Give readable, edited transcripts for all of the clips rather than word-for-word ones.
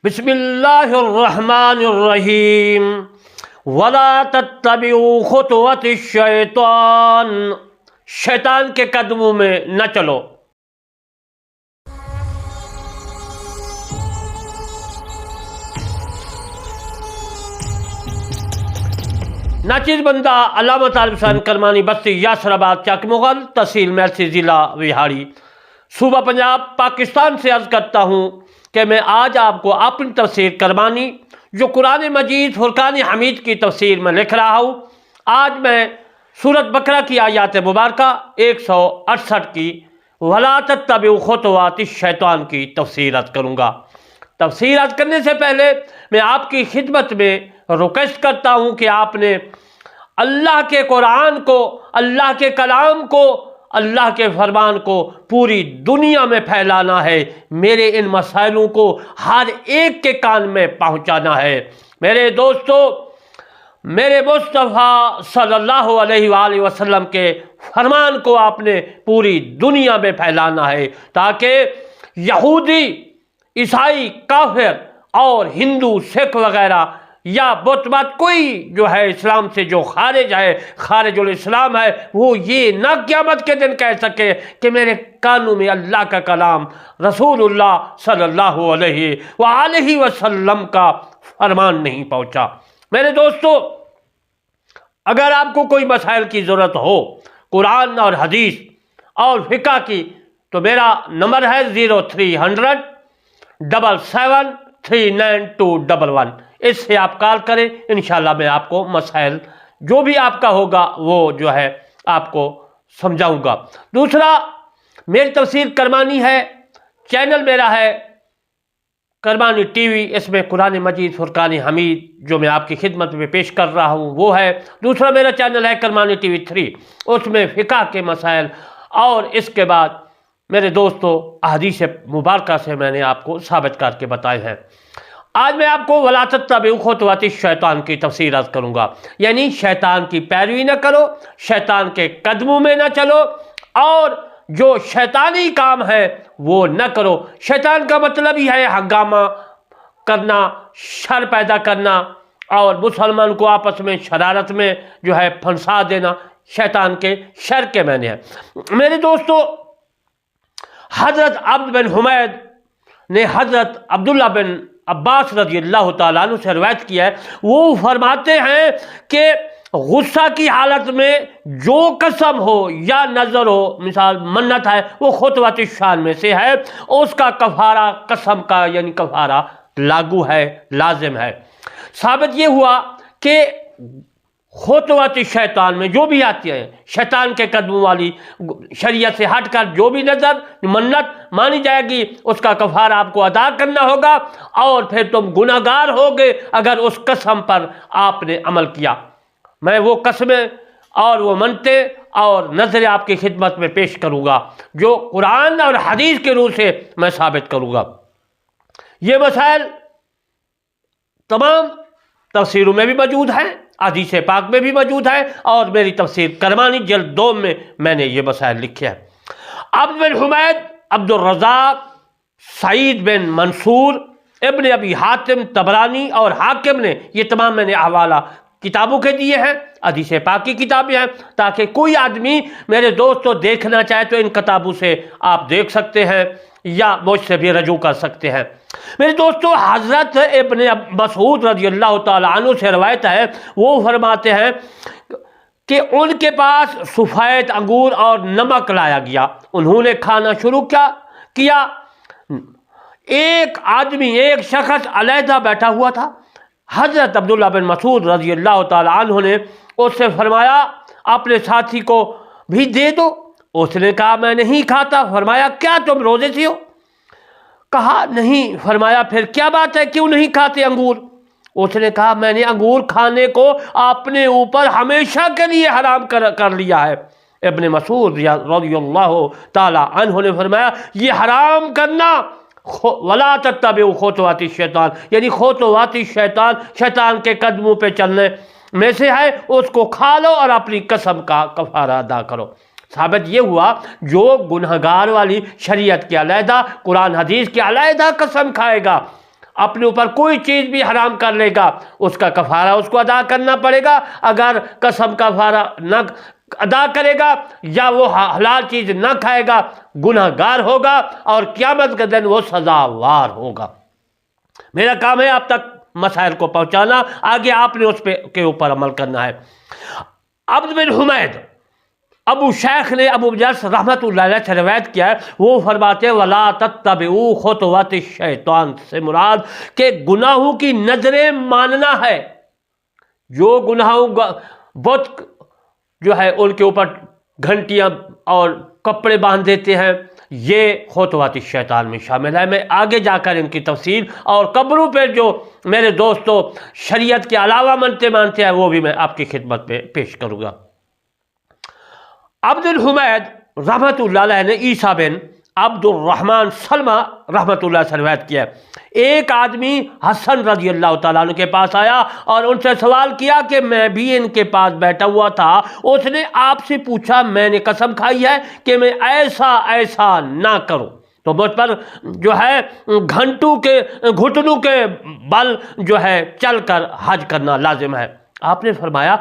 बिस्मिल्लाहिर्रहमानिर्रहीम वला तत्तबिउ खुतवत शैतान, शैतान के कदमों में न चलो। नाचिज़ बंदा अल्लामा तालिब हुसैन करमानी बस्ती यासराबाद चक मुगल तहसील मैसी ज़िला विहाड़ी सूबा पंजाब पाकिस्तान से अर्ज़ करता हूँ कि मैं आज आपको अपनी तफसीर करमानी जो कुरान मजीद फुरकान हमीद की तफसीर में लिख रहा हूँ। आज मैं सूरत बकरा की आयात मुबारका 168 की वला तत्तबिउ खुतवाति शैतान की तफसीर अर्ज़ करूँगा। तफसीर अर्ज़ करने से पहले मैं आपकी खिदमत में रिक्वेस्ट करता हूँ कि आपने अल्लाह के कुरान को, अल्लाह के कलाम को, अल्लाह के फरमान को पूरी दुनिया में फैलाना है। मेरे इन मसाइलों को हर एक के कान में पहुंचाना है। मेरे दोस्तों, मेरे मुस्तफ़ा सल्लल्लाहु अलैहि वसल्लम के फरमान को आपने पूरी दुनिया में फैलाना है ताकि यहूदी, ईसाई, काफिर और हिंदू, सिख वगैरह या बुतमत कोई जो है इस्लाम से जो खारिजुल इस्लाम है, वो ये ना क़यामत के दिन कह सके कि मेरे कानों में अल्लाह का कलाम रसूलुल्लाह सल्लल्लाहु अलैहि वसल्लम का फरमान नहीं पहुँचा। मेरे दोस्तों, अगर आपको कोई मसाइल की ज़रूरत हो कुरान और हदीस और फ़िक़ह की, तो मेरा नंबर है 0300 77 39211। इससे आप कॉल करें, इंशाल्लाह मैं आपको मसाइल जो भी आपका होगा वो जो है आपको समझाऊंगा। दूसरा, मेरी तफसीर करमानी है, चैनल मेरा है करमानी टीवी। इसमें कुरान मजीद फुरकान हमीद जो मैं आपकी खिदमत में पेश कर रहा हूँ वो है। दूसरा मेरा चैनल है करमानी टीवी 3, उसमें फ़िक़ह के मसाइल और इसके बाद मेरे दोस्तों अहदीस मुबारका से मैंने आपको साबित करके बताए हैं। आज मैं आपको वला तत्तबिउ खुतवत शैतान की तफसीर अर्ज़ करूँगा, यानी शैतान की पैरवी न करो, शैतान के कदमों में न चलो और जो शैतानी काम है वो न करो। शैतान का मतलब ही है हंगामा करना, शर पैदा करना और मुसलमान को आपस में शरारत में जो है फंसा देना। शैतान के शर के मैंने है। मेरे दोस्तों, हज़रत अब्द बिन हुमैद ने हज़रत अब्दुल्ला बिन अब्बास रज़ियल्लाहु ताला अन्हु से रवायत किया है। वो फरमाते हैं कि गुस्सा की हालत में जो कसम हो या नज़र हो, मिसाल मन्नत है, वो खुतवत शान में से है, उसका कफ़ारा कसम का यानी कफ़ारा लागू है, लाजिम है। साबित ये हुआ कि खुतवत शैतान में जो भी आती है, शैतान के कदमों वाली शरीयत से हटकर जो भी नज़र मन्नत मानी जाएगी उसका कफ़ारा आपको अदा करना होगा और फिर तुम गुनाहगार होगे अगर उस कसम पर आपने अमल किया। मैं वो कसमें और वो मन्नते और नज़रें आपकी खिदमत में पेश करूँगा जो कुरान और हदीस के रूह से मैं साबित करूँगा। ये मसाइल तमाम तफसीरों में भी मौजूद है, हदीस पाक में भी मौजूद है और मेरी तफसीर करमानी जल्द 2 में मैंने ये मसाइल लिखे हैं। अब्द बिन हुमैद, अब्दुल रज़ाक, सईद बिन मंसूर, इब्न अबी हातिम, तबरानी और हाकिम ने ये तमाम मैंने हवाला किताबों के दिए हैं, हदीस पाक की किताबें हैं, ताकि कोई आदमी मेरे दोस्तों देखना चाहे तो इन किताबों से आप देख सकते हैं या मुझसे भी रजू कर सकते हैं। मेरे दोस्तों, हज़रत इब्न मसूद रज़ियल्लाहु ताला अन्हु से रवायत है, वो फरमाते हैं कि उनके पास सफ़ेद अंगूर और नमक लाया गया। उन्होंने खाना शुरू किया। एक आदमी, एक शख्स अलहदा बैठा हुआ था। हज़रत अब्दुल्ला बिन मसूद रज़ियल्लाहु ताला अन्हु ने उससे फरमाया अपने साथी को भी दे दो। उसने कहा मैं नहीं खाता। फरमाया क्या तुम रोज़े से हो? कहा नहीं। फरमाया फिर क्या बात है, क्यों नहीं खाते अंगूर? उसने कहा मैंने अंगूर खाने को अपने ऊपर हमेशा के लिए हराम कर लिया है। इब्न मसूद रज़ियल्लाहु ताला अन्हु ने फरमाया ये हराम करना वला तत्तबिउ खुतवत शैतान, यानी खुतवत शैतान, शैतान के कदमों पे चलने में से है। उसको खा लो और अपनी कसम का कफ़ारा अदा करो। साबित ये हुआ जो गुनहगार वाली शरीयत के अलहदा, कुरान हदीस के अलहदा कसम खाएगा اپنے اوپر کوئی چیز بھی حرام کر لے گا اس کا کفارہ اس کو ادا کرنا پڑے گا. اگر قسم کا کفارہ نہ ادا کرے گا یا وہ حلال چیز نہ کھائے گا گناہ گار ہوگا اور قیامت کے دن وہ سزاوار ہوگا. میرا کام ہے آپ تک مسائل کو پہنچانا، آگے آپ نے اس کے اوپر عمل کرنا ہے. عبد بن حمید ابو شیخ نے ابو جرس رحمۃ اللہ علیہ سے روایت کیا ہے، وہ فرماتے ہیں وَلَا تَتَّبِعُوا خُطُوَاتِ الشَّیطان سے مراد کہ گناہوں کی نظریں ماننا ہے. جو گناہوں بت جو ہے ان کے اوپر گھنٹیاں اور کپڑے باندھ دیتے ہیں، یہ خطوات الشیطان میں شامل ہے. میں آگے جا کر ان کی تفصیل اور قبروں پہ جو میرے دوستوں شریعت کے علاوہ مانتے ہیں وہ بھی میں آپ کی خدمت میں پیش کروں گا. عبد الحمید رحمۃ اللہ علیہ نے عیسیٰ بن عبد الرحمن سلمہ رحمۃ اللہ سے روایت کیا ہے، ایک آدمی حسن رضی اللہ تعالیٰ عنہ کے پاس آیا اور ان سے سوال کیا کہ میں بھی ان کے پاس بیٹھا ہوا تھا، اس نے آپ سے پوچھا میں نے قسم کھائی ہے کہ میں ایسا نہ کروں تو مجھ پر جو ہے گھٹنوں کے بل جو ہے چل کر حج کرنا لازم ہے. آپ نے فرمایا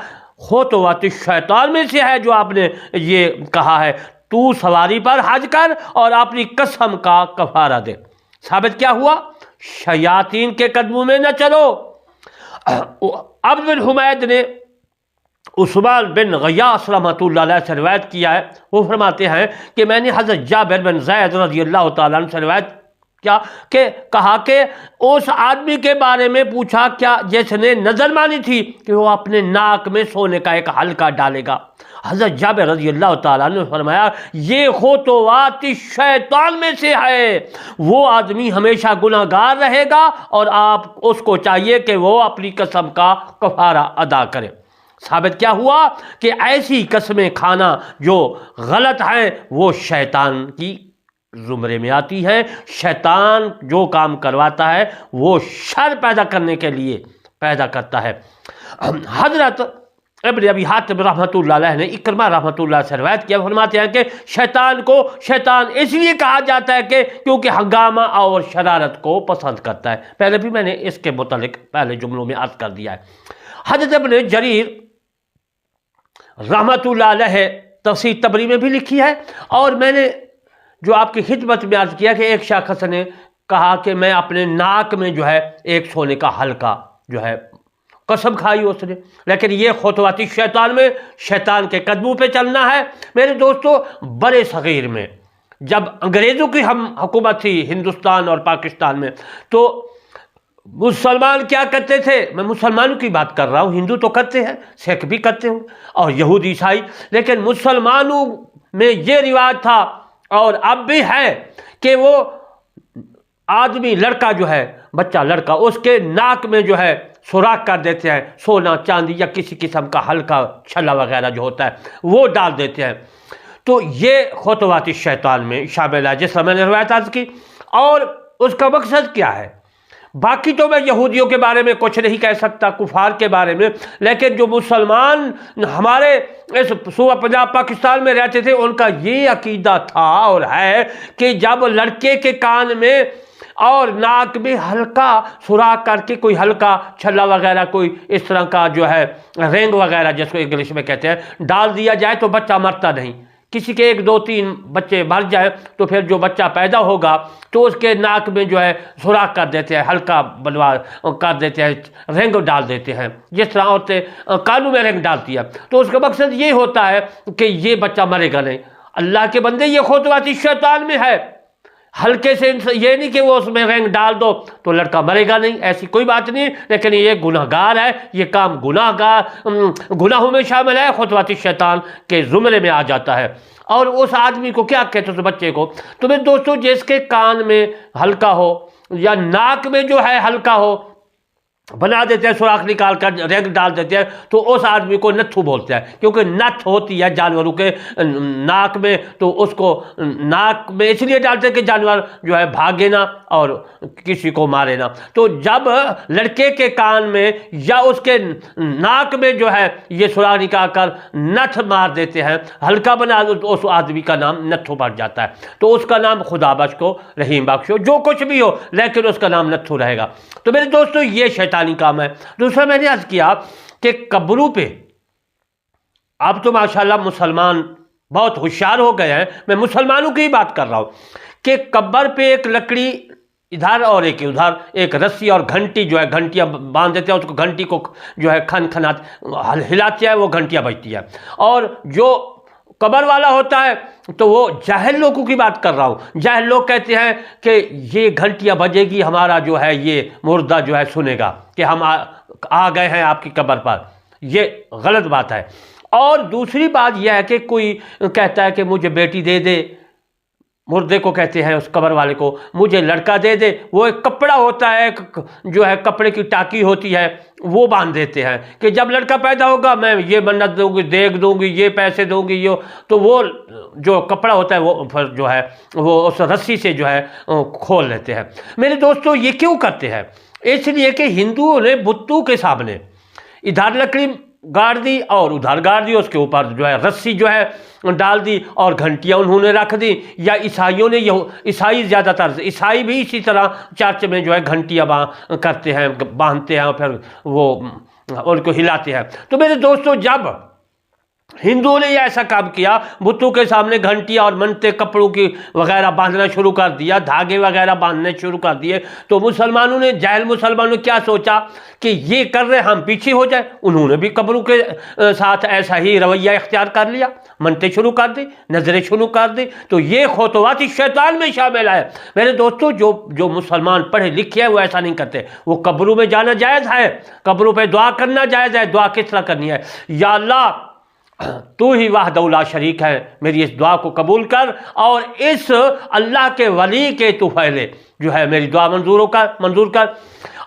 خطوات الشیطان میں سے ہے جو آپ نے یہ کہا ہے، تو سواری پر حج کر اور اپنی قسم کا کفارہ دے. ثابت کیا ہوا؟ شیاطین کے قدموں میں نہ چلو. عبد بن حمید نے عثمان بن غیاث رحمۃ اللہ علیہ سے روایت کیا ہے، وہ فرماتے ہیں کہ میں نے حضرت جابر بن زید رضی اللہ تعالیٰ عنہ سے روایت کہا کہ اس آدمی کے بارے میں پوچھا کیا جس نے نظر مانی تھی کہ وہ اپنے ناک میں سونے کا ایک حلقہ ڈالے گا. حضرت جابر رضی اللہ تعالیٰ نے فرمایا یہ خطوات الشیطان میں سے ہے، وہ آدمی ہمیشہ گناہ گار رہے گا اور آپ اس کو چاہیے کہ وہ اپنی قسم کا کفارہ ادا کرے. ثابت کیا ہوا کہ ایسی قسمیں کھانا جو غلط ہیں وہ شیطان کی زمرے میں آتی ہے. شیطان جو کام کرواتا ہے وہ شر پیدا کرنے کے لیے پیدا کرتا ہے. حضرت ابن ابی حاتم رحمۃ اللہ علیہ نے اکرمہ رحمۃ اللہ سے روایت کیا، فرماتے ہیں کہ شیطان کو شیطان اس لیے کہا جاتا ہے کہ کیونکہ ہنگامہ اور شرارت کو پسند کرتا ہے. پہلے بھی میں نے اس کے متعلق پہلے جملوں میں عرض کر دیا ہے. حضرت ابن جریر رحمۃ اللہ علیہ تفسیر طبری میں بھی لکھی ہے، اور میں نے جو آپ کی خدمت میں عرض کیا کہ ایک شخص نے کہا کہ میں اپنے ناک میں جو ہے ایک سونے کا حلقہ جو ہے قسم کھائی اس نے، لیکن یہ خطوات الشیطان میں شیطان کے قدموں پہ چلنا ہے. میرے دوستو برے صغیر میں جب انگریزوں کی ہم حکومت تھی ہندوستان اور پاکستان میں تو مسلمان کیا کرتے تھے، میں مسلمانوں کی بات کر رہا ہوں، ہندو تو کرتے ہیں، سکھ بھی کرتے ہوں اور یہودی عیسائی، لیکن مسلمانوں میں یہ رواج تھا اور اب بھی ہے کہ وہ آدمی لڑکا جو ہے بچہ لڑکا اس کے ناک میں جو ہے سوراخ کر دیتے ہیں، سونا چاندی یا کسی قسم کا ہلکا چھلا وغیرہ جو ہوتا ہے وہ ڈال دیتے ہیں. تو یہ خطوات الشیطان میں شامل ہے جس طرح میں نے روایت عرض کی. اور اس کا مقصد کیا ہے؟ باقی تو میں یہودیوں کے بارے میں کچھ نہیں کہہ سکتا، کفار کے بارے میں، لیکن جو مسلمان ہمارے اس صوبہ پنجاب پاکستان میں رہتے تھے ان کا یہ عقیدہ تھا اور ہے کہ جب لڑکے کے کان میں اور ناک میں ہلکا سوراخ کر کے کوئی ہلکا چھلا وغیرہ کوئی اس طرح کا جو ہے رینگ وغیرہ جس کو انگلش میں کہتے ہیں ڈال دیا جائے تو بچہ مرتا نہیں. کسی کے 1 2 3 بچے مر جائیں تو پھر جو بچہ پیدا ہوگا تو اس کے ناک میں جو ہے سوراخ کر دیتے ہیں، ہلکا بلوا کر دیتے ہیں، رنگ ڈال دیتے ہیں جس طرح عورتیں کانوں میں رنگ ڈالتی ہیں. تو اس کا مقصد یہ ہوتا ہے کہ یہ بچہ مرے گا نہیں. اللہ کے بندے یہ خطوات الشیطان میں ہے. ہلکے سے یہ نہیں کہ وہ اس میں رنگ ڈال دو تو لڑکا مرے گا نہیں، ایسی کوئی بات نہیں، لیکن یہ گناہ گار ہے، یہ کام گناہوں میں شامل ہے، خطوات الشیطان کے زمرے میں آ جاتا ہے. اور اس آدمی کو کیا کہتے ہیں، اس بچے کو، تو میرے دوستو جس کے کان میں ہلکا ہو یا ناک میں جو ہے ہلکا ہو बना देते हैं, सुराख निकाल कर रेग डाल देते हैं, तो उस आदमी को नत्थु बोलते हैं, क्योंकि नथ होती है जानवरों के नाक में, तो उसको नाक में इसलिए डालते हैं कि जानवर जो है भागे ना और किसी को मारे ना। तो जब लड़के के कान में या उसके नाक में जो है ये सुराख निकाल कर नथ मार देते हैं, हल्का बना दो, तो उस आदमी का नाम नत्थु पड़ जाता है। तो उसका नाम खुदा बख्श को, रहीम बख्श हो, जो कुछ भी हो, लेकिन उसका नाम नत्थु रहेगा। तो मेरे दोस्तों ये शैतानी काम है। दूसरा मैंने अर्ज किया कि कब्रों पे अब तो माशाल्लाह मुसलमान बहुत होशियार हो गए हैं, मैं मुसलमानों की ही बात कर रहा हूं, कि कब्र पे एक लकड़ी इधर और एक उधर, एक रस्सी और घंटी जो है, घंटियां बांध देते हैं, उसको घंटी को जो है खन हिलाते हैं, वो घंटियां बजती है। और जो कब्र वाला होता है तो वो जाहिल लोगों की बात कर रहा हूँ, जाहिल लोग कहते हैं कि ये घंटियाँ बजेगी, हमारा जो है ये मुर्दा जो है सुनेगा कि हम आ गए हैं आपकी कब्र पर। ये गलत बात है। और दूसरी बात यह है कि कोई कहता है कि मुझे बेटी दे दे, मुर्दे को कहते हैं उस कब्र वाले को, मुझे लड़का दे दे। वो एक कपड़ा होता है, जो है कपड़े की टाकी होती है, वो बांध देते हैं कि जब लड़का पैदा होगा मैं ये मन्नत दूंगी, देख दूंगी, ये पैसे दूंगी, ये। तो वो जो कपड़ा होता है वो फिर जो है वो उस रस्सी से जो है खोल लेते हैं। मेरे दोस्तों ये क्यों करते हैं? इसलिए कि हिंदुओं ने बुत्तों के सामने इधर लकड़ी गाड़ दी और उधर गाड़ दी, उसके ऊपर जो है रस्सी जो है डाल दी और घंटियां उन्होंने रख दी। या ईसाइयों ने, ईसाई ज़्यादातर, ईसाई भी इसी तरह चर्च में जो है घंटियां करते हैं, बांधते हैं और फिर वो उनको हिलाते हैं। तो मेरे दोस्तों जब हिंदुओं ने ऐसा काम किया, बुतों के सामने घंटियां और मनते कपड़ों की वगैरह बांधना शुरू कर दिया, धागे वगैरह बांधने शुरू कर दिए, तो मुसलमानों ने, जाहिल मुसलमानों ने क्या सोचा कि ये कर रहे हम पीछे हो जाए। उन्होंने भी कब्रों के साथ ऐसा ही रवैया इख्तियार कर लिया, मनते शुरू कर दी, नजरें शुरू कर दी। तो ये खुतवात शैतान में शामिल है। मेरे दोस्तों जो मुसलमान पढ़े लिखे हैं वो ऐसा नहीं करते। वो कब्रों में जाना जायज़ है, कब्रों पर दुआ करना जायज़ है। दुआ किस तरह करनी है? या अल्लाह तू ही वहदहू ला शरीक है, मेरी इस दुआ को कबूल कर और इस अल्लाह के वली के तुफैले जो है मेरी दुआ मंजूर कर।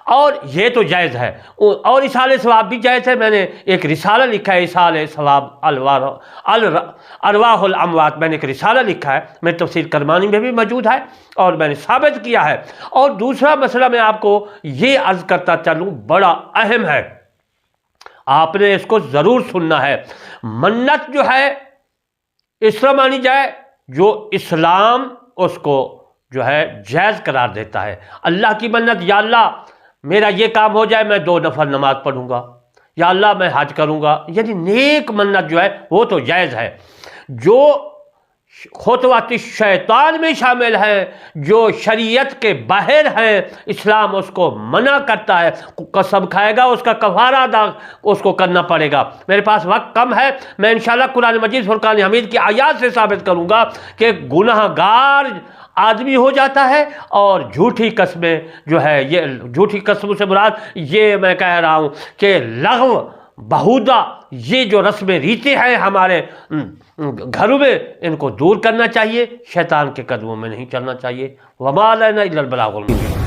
और ये तो जायज़ है। और इसाले सवाब भी जायज़ है। मैंने एक रिसाला लिखा है, इसाले सवाब अरवाहुल अमवात, मैंने एक रिसाला लिखा है, मेरी तफसीर करमानी में भी मौजूद है और मैंने साबित किया है। और दूसरा मसला मैं आपको ये अर्ज़ करता चलूँ, बड़ा अहम है, आपने इसको ज़रूर सुनना है। मन्नत जो है इस तरह मानी जाए जो इस्लाम उसको जो है जायज़ करार देता है। अल्लाह की मन्नत, या अल्लाह मेरा ये काम हो जाए, मैं 2 नफल नमाज पढ़ूंगा, या अल्लाह मैं हज करूंगा, यानी नेक मन्नत जो है वो तो जायज़ है। जो खुतवाती शैतान में शामिल है, जो शरीयत के बाहर है, इस्लाम उसको मना करता है। कसम खाएगा उसका कफारा अदा उसको करना पड़ेगा। मेरे पास वक्त कम है, मैं इंशाल्लाह कुरान मजीद फुरकान हमीद की आयत से साबित करूंगा कि गुनाहगार आदमी हो जाता है और झूठी कस्में जो है, ये झूठी कस्मों से मुराद ये मैं कह रहा हूँ कि लग़्व बहुदा, ये जो रस्में रीतें हैं हमारे घरों में, इनको दूर करना चाहिए, शैतान के कदमों में नहीं चलना चाहिए। वमा अलैना इल्लल बलागुल मुबीन।